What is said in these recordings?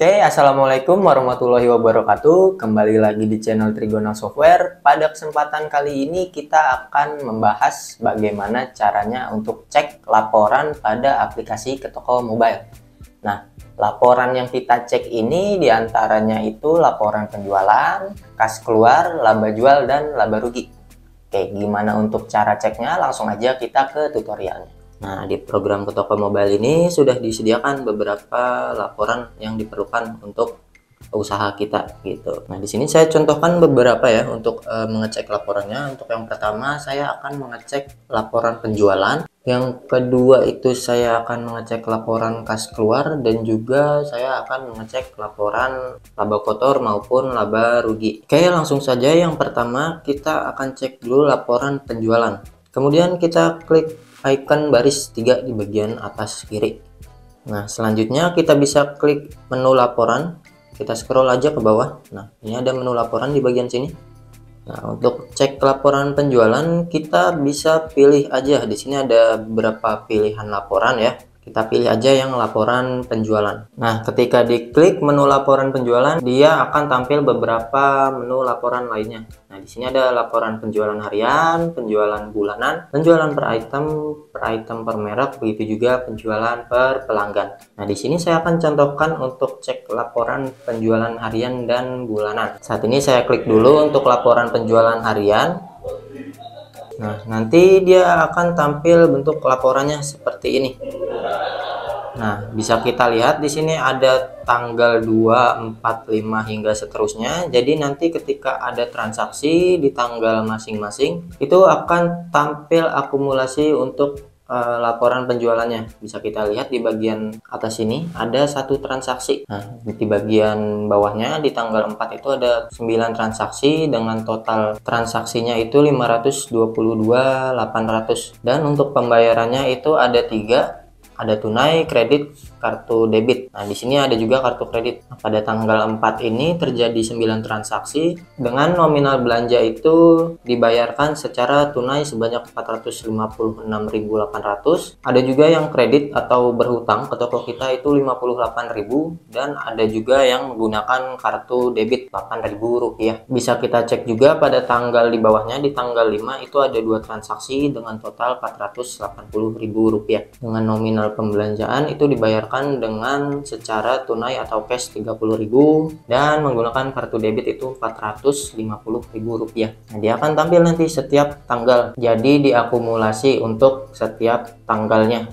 Oke, assalamualaikum warahmatullahi wabarakatuh. Kembali lagi di channel Trigona Software. Pada kesempatan kali ini kita akan membahas bagaimana caranya untuk cek laporan pada aplikasi ke toko mobile. Nah, laporan yang kita cek ini diantaranya itu laporan penjualan, kas keluar, laba jual, dan laba rugi. Oke, gimana untuk cara ceknya? Langsung aja kita ke tutorialnya. Nah, di program ke toko mobile ini sudah disediakan beberapa laporan yang diperlukan untuk usaha kita gitu. Nah, di sini saya contohkan beberapa ya untuk mengecek laporannya. Untuk yang pertama saya akan mengecek laporan penjualan. Yang kedua itu saya akan mengecek laporan kas keluar, dan juga saya akan mengecek laporan laba kotor maupun laba rugi. Oke, langsung saja yang pertama kita akan cek dulu laporan penjualan. Kemudian kita klik icon baris 3 di bagian atas kiri. Nah, selanjutnya kita bisa klik menu laporan. Kita scroll aja ke bawah. Nah, ini ada menu laporan di bagian sini. Nah, untuk cek laporan penjualan kita bisa pilih aja. Di sini ada beberapa pilihan laporan ya. Kita pilih aja yang laporan penjualan. Nah, ketika diklik menu laporan penjualan, dia akan tampil beberapa menu laporan lainnya. Nah, di sini ada laporan penjualan harian, penjualan bulanan, penjualan per item per merek, begitu juga penjualan per pelanggan. Nah, di sini saya akan contohkan untuk cek laporan penjualan harian dan bulanan. Saat ini saya klik dulu untuk laporan penjualan harian. Nah, nanti dia akan tampil bentuk laporannya seperti ini. Nah, bisa kita lihat di sini ada tanggal 2, 4, 5 hingga seterusnya. Jadi nanti ketika ada transaksi di tanggal masing-masing itu akan tampil akumulasi untuk laporan penjualannya. Bisa kita lihat di bagian atas ini ada satu transaksi. Nah, di bagian bawahnya di tanggal 4 itu ada 9 transaksi dengan total transaksinya itu 522.800, dan untuk pembayarannya itu ada 3. Ada tunai, kredit, kartu debit. Nah, di sini ada juga kartu kredit. Nah, pada tanggal 4 ini terjadi 9 transaksi dengan nominal belanja itu dibayarkan secara tunai sebanyak 456.800. Ada juga yang kredit atau berhutang ke toko kita itu 58.000, dan ada juga yang menggunakan kartu debit Rp8.000. Bisa kita cek juga pada tanggal di bawahnya, di tanggal 5 itu ada 2 transaksi dengan total Rp480.000 dengan nominal pembelanjaan itu dibayarkan dengan secara tunai atau cash 30.000, dan menggunakan kartu debit itu Rp450.000. Nah, dia akan tampil nanti setiap tanggal, jadi diakumulasi untuk setiap tanggalnya.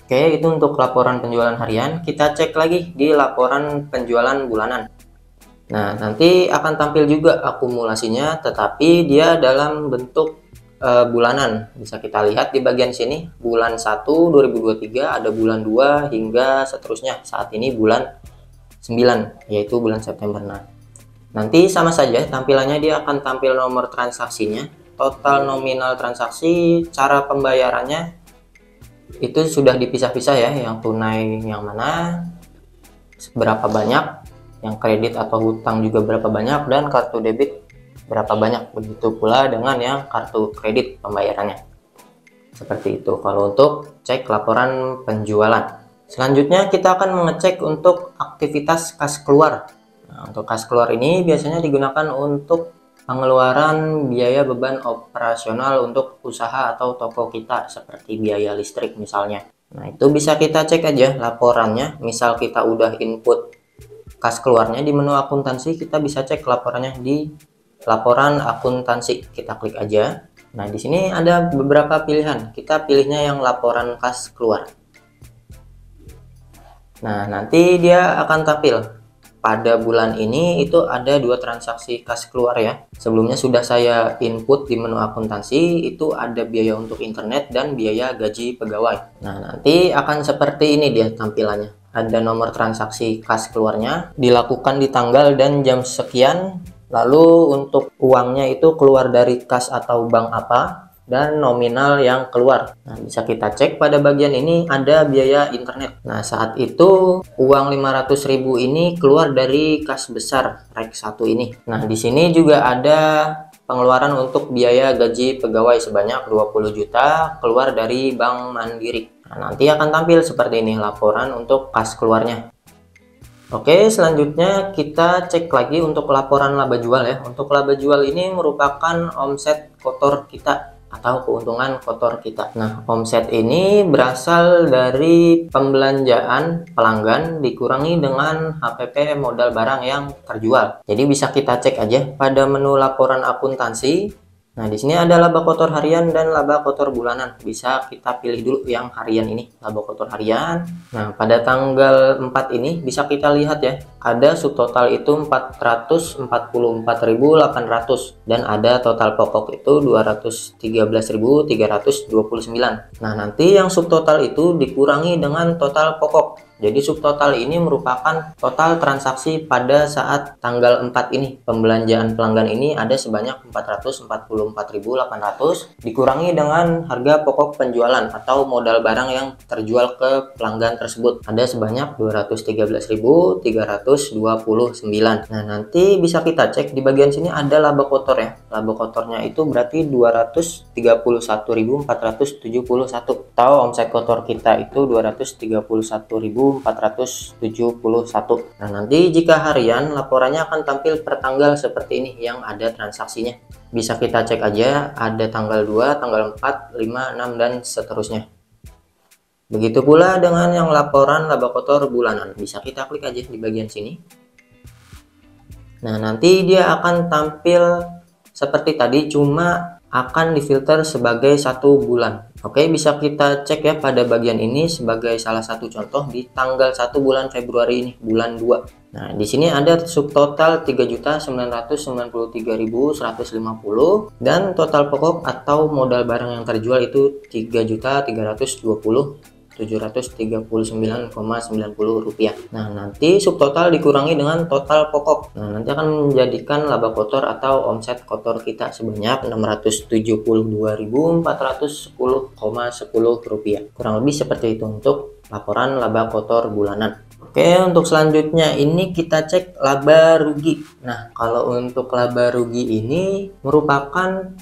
Oke, itu untuk laporan penjualan harian. Kita cek lagi di laporan penjualan bulanan. Nah, nanti akan tampil juga akumulasinya, tetapi dia dalam bentuk bulanan. Bisa kita lihat di bagian sini, bulan 1 2023, ada bulan 2 hingga seterusnya. Saat ini bulan 9, yaitu bulan September. Nah, nanti sama saja tampilannya, dia akan tampil nomor transaksinya, total nominal transaksi, cara pembayarannya itu sudah dipisah-pisah ya, yang tunai yang mana, berapa banyak, yang kredit atau hutang juga berapa banyak, dan kartu debit berapa banyak. Begitu pula dengan yang kartu kredit pembayarannya. Seperti itu kalau untuk cek laporan penjualan. Selanjutnya kita akan mengecek untuk aktivitas kas keluar. Nah, untuk kas keluar ini biasanya digunakan untuk pengeluaran biaya beban operasional untuk usaha atau toko kita, seperti biaya listrik misalnya. Nah, itu bisa kita cek aja laporannya. Misal kita udah input kas keluarnya di menu akuntansi, kita bisa cek laporannya di laporan akuntansi. Kita klik aja. Nah, di sini ada beberapa pilihan. Kita pilihnya yang laporan kas keluar. Nah, nanti dia akan tampil pada bulan ini itu ada 2 transaksi kas keluar ya. Sebelumnya sudah saya input di menu akuntansi, itu ada biaya untuk internet dan biaya gaji pegawai. Nah, nanti akan seperti ini dia tampilannya. Ada nomor transaksi kas keluarnya, dilakukan di tanggal dan jam sekian. Lalu untuk uangnya itu keluar dari kas atau bank apa, dan nominal yang keluar. Nah, bisa kita cek pada bagian ini ada biaya internet. Nah, saat itu uang 500.000 ini keluar dari kas besar REK 1 ini. Nah, di sini juga ada pengeluaran untuk biaya gaji pegawai sebanyak 20 juta keluar dari Bank Mandiri. Nah, nanti akan tampil seperti ini laporan untuk kas keluarnya. Oke, selanjutnya kita cek lagi untuk laporan laba jual ya. Untuk laba jual ini merupakan omset kotor kita atau keuntungan kotor kita. Nah, omset ini berasal dari pembelanjaan pelanggan dikurangi dengan HPP modal barang yang terjual. Jadi bisa kita cek aja pada menu laporan akuntansi. Nah, di sini ada laba kotor harian dan laba kotor bulanan. Bisa kita pilih dulu yang harian ini, laba kotor harian. Nah, pada tanggal 4 ini bisa kita lihat ya, ada subtotal itu 444.800 dan ada total pokok itu 213.329. Nah, nanti yang subtotal itu dikurangi dengan total pokok. Jadi subtotal ini merupakan total transaksi pada saat tanggal 4 ini. Pembelanjaan pelanggan ini ada sebanyak 444.800 dikurangi dengan harga pokok penjualan atau modal barang yang terjual ke pelanggan tersebut. Ada sebanyak 213.329. Nah, nanti bisa kita cek di bagian sini ada laba kotor ya. Laba kotornya itu berarti 231.471 atau omset kotor kita itu 231.471. Nah, nanti jika harian laporannya akan tampil per tanggal seperti ini yang ada transaksinya. Bisa kita cek aja, ada tanggal 2, tanggal 4, 5, 6 dan seterusnya. Begitu pula dengan yang laporan laba kotor bulanan. Bisa kita klik aja di bagian sini. Nah, nanti dia akan tampil seperti tadi, cuma akan difilter sebagai 1 bulan. Oke, bisa kita cek ya pada bagian ini sebagai salah satu contoh di tanggal 1 bulan Februari ini, bulan 2. Nah, di sini ada subtotal 3.993.150 dan total pokok atau modal barang yang terjual itu 3.320.739,90 rupiah. Nah, nanti subtotal dikurangi dengan total pokok. Nah, nanti akan menjadikan laba kotor atau omset kotor kita sebanyak 672.410,10 rupiah. Kurang lebih seperti itu untuk laporan laba kotor bulanan. Oke, untuk selanjutnya ini kita cek laba rugi. Nah, kalau untuk laba rugi ini merupakan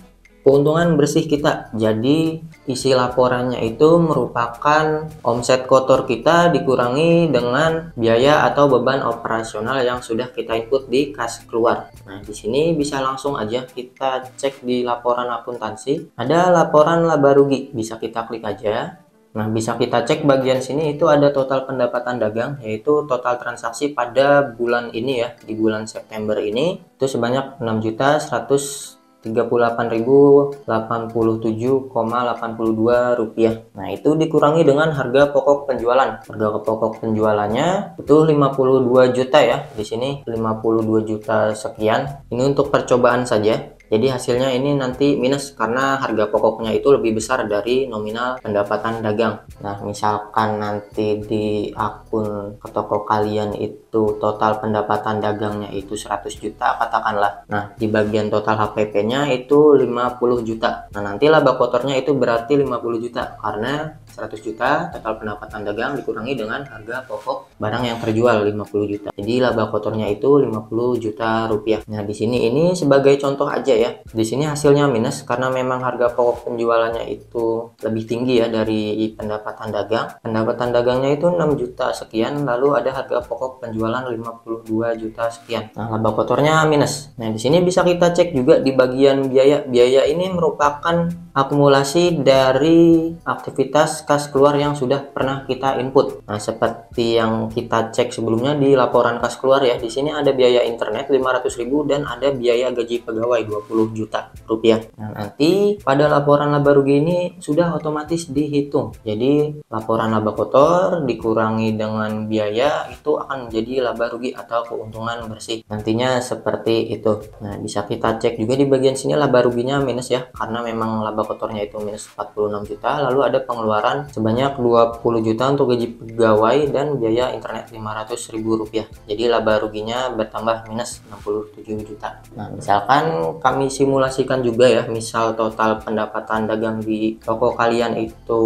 keuntungan bersih kita. Jadi isi laporannya itu merupakan omset kotor kita dikurangi dengan biaya atau beban operasional yang sudah kita input di kas keluar. Nah, di sini bisa langsung aja kita cek di laporan akuntansi. Ada laporan laba rugi, bisa kita klik aja. Nah, bisa kita cek bagian sini itu ada total pendapatan dagang, yaitu total transaksi pada bulan ini ya, di bulan September ini itu sebanyak 6.138.087,82 rupiah. Nah, itu dikurangi dengan harga pokok penjualan. Harga pokok penjualannya itu 52 juta ya. Di sini 52 juta sekian. Ini untuk percobaan saja. Jadi hasilnya ini nanti minus karena harga pokoknya itu lebih besar dari nominal pendapatan dagang. Nah, misalkan nanti di akun ke toko kalian itu total pendapatan dagangnya itu 100 juta katakanlah. Nah, di bagian total HPP-nya itu 50 juta. Nah, nanti laba kotornya itu berarti 50 juta karena 100 juta total pendapatan dagang dikurangi dengan harga pokok barang yang terjual 50 juta. Jadi laba kotornya itu 50 juta rupiah. Nah, di sini ini sebagai contoh aja ya. Di sini hasilnya minus karena memang harga pokok penjualannya itu lebih tinggi ya dari pendapatan dagang. Pendapatan dagangnya itu 6 juta sekian, lalu ada harga pokok penjualan 52 juta sekian. Nah, laba kotornya minus. Nah, di sini bisa kita cek juga di bagian biaya. Biaya ini merupakan akumulasi dari aktivitas kas keluar yang sudah pernah kita input. Nah, seperti yang kita cek sebelumnya di laporan kas keluar ya. Di sini ada biaya internet 500.000 dan ada biaya gaji pegawai 20 juta rupiah. Nah, nanti pada laporan laba rugi ini sudah otomatis dihitung. Jadi laporan laba kotor dikurangi dengan biaya itu akan menjadi laba rugi atau keuntungan bersih. Nantinya seperti itu. Nah, bisa kita cek juga di bagian sini laba ruginya minus ya, karena memang laba kotornya itu minus 46 juta, lalu ada pengeluaran sebanyak 20 juta untuk gaji pegawai dan biaya internet 500.000 rupiah. Jadi laba ruginya bertambah minus 67 juta. Nah, misalkan kami simulasikan juga ya, misal total pendapatan dagang di toko kalian itu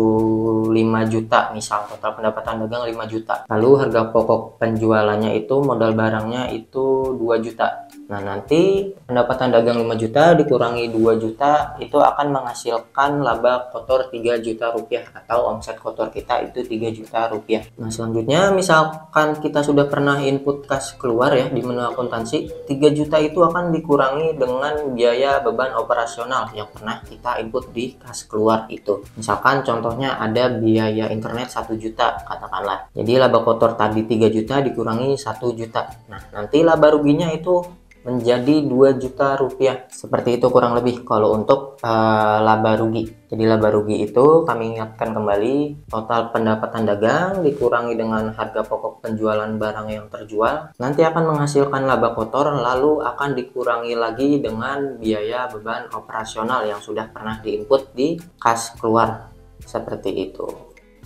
5 juta, misal total pendapatan dagang 5 juta. Lalu harga pokok penjualannya itu modal barangnya itu 2 juta. Nah, nanti pendapatan dagang 5 juta dikurangi 2 juta itu akan menghasilkan laba kotor 3 juta rupiah atau omset kotor kita itu 3 juta rupiah. Nah, selanjutnya misalkan kita sudah pernah input kas keluar ya di menu akuntansi, 3 juta itu akan dikurangi dengan biaya beban operasional yang pernah kita input di kas keluar itu. Misalkan contohnya ada biaya internet 1 juta katakanlah. Jadi laba kotor tadi 3 juta dikurangi 1 juta. Nah, nanti laba ruginya itu menjadi 2 juta rupiah. Seperti itu kurang lebih kalau untuk laba rugi. Jadi laba rugi itu kami ingatkan kembali, total pendapatan dagang dikurangi dengan harga pokok penjualan barang yang terjual nanti akan menghasilkan laba kotor, lalu akan dikurangi lagi dengan biaya beban operasional yang sudah pernah diinput di kas keluar. Seperti itu.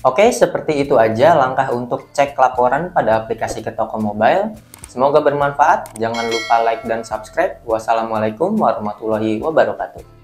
Oke, seperti itu aja langkah untuk cek laporan pada aplikasi Ketoko Mobile. Semoga bermanfaat. Jangan lupa like dan subscribe. Wassalamualaikum warahmatullahi wabarakatuh.